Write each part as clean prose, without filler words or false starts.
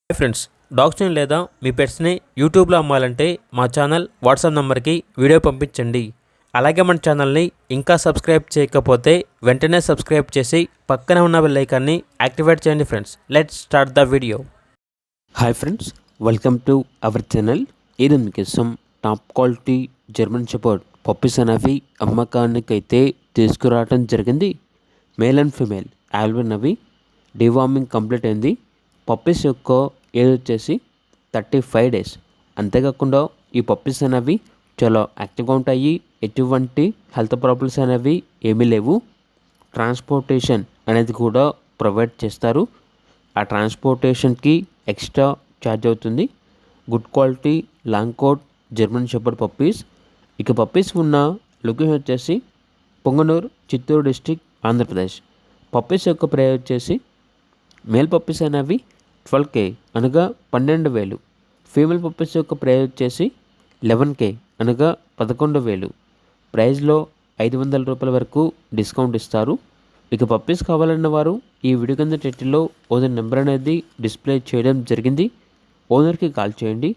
Hi friends, డాగ్స్ని లేదా మీ పెట్స్ని యూట్యూబ్లో అమ్మాలంటే మా ఛానల్ వాట్సాప్ నెంబర్కి వీడియో పంపించండి. అలాగే మన ఛానల్ని ఇంకా సబ్స్క్రైబ్ చేయకపోతే వెంటనే సబ్స్క్రైబ్ చేసి పక్కనే ఉన్న బెల్ ఐకాన్ని యాక్టివేట్ చేయండి. Friends, let's start the video. Hi friends, welcome to our channel. ఇది మీకోసం top quality German shepherd puppies అనేవి అమ్మకానికైతే తీసుకురావడం జరిగింది. మేల్ అండ్ ఫీమేల్ ఆల్విన్ అవి డివార్మింగ్ కంప్లీట్ అయింది. పప్పీస్ యొక్క ఏజ్ వచ్చేసి 35 days. అంతేకాకుండా ఈ పప్పీస్ అనేవి చాలా యాక్టివ్గా ఉంటాయి. ఎటువంటి హెల్త్ ప్రాబ్లమ్స్ అనేవి ఏమీ లేవు. ట్రాన్స్పోర్టేషన్ అనేది కూడా ప్రొవైడ్ చేస్తారు. ఆ ట్రాన్స్పోర్టేషన్కి ఎక్స్ట్రా ఛార్జ్ అవుతుంది. Good quality long coat German shepherd puppies. ఇక పప్పీస్ ఉన్న లొకేషన్ వచ్చేసి పొంగనూరు, చిత్తూరు డిస్టిక్, ఆంధ్రప్రదేశ్. పప్పీస్ యొక్క ప్రైస్ వచ్చేసి మేల్ పప్పీస్ అనేవి 12K అనగా 12,000. ఫీమేల్ పప్పీస్ యొక్క ప్రైస్ వచ్చేసి 11K అనగా 11,000. ప్రైస్లో 500 రూపాయల వరకు డిస్కౌంట్ ఇస్తారు. ఇక పప్పీస్ కావాలన్న వారు ఈ వీడియో కింద టైటిల్లో ఓనర్ నెంబర్ అనేది డిస్ప్లే చేయడం జరిగింది. ఓనర్కి కాల్ చేయండి.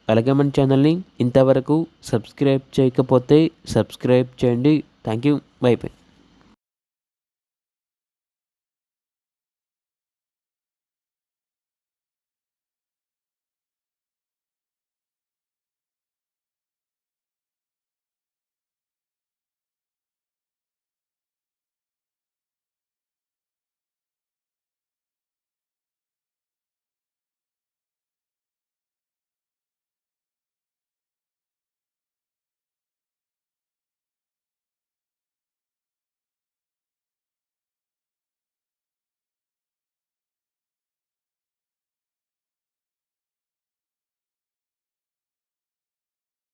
అలాగే మన ఛానల్ని ఇంతవరకు సబ్స్క్రైబ్ చేయకపోతే సబ్స్క్రైబ్ చేయండి. Thank you. By by.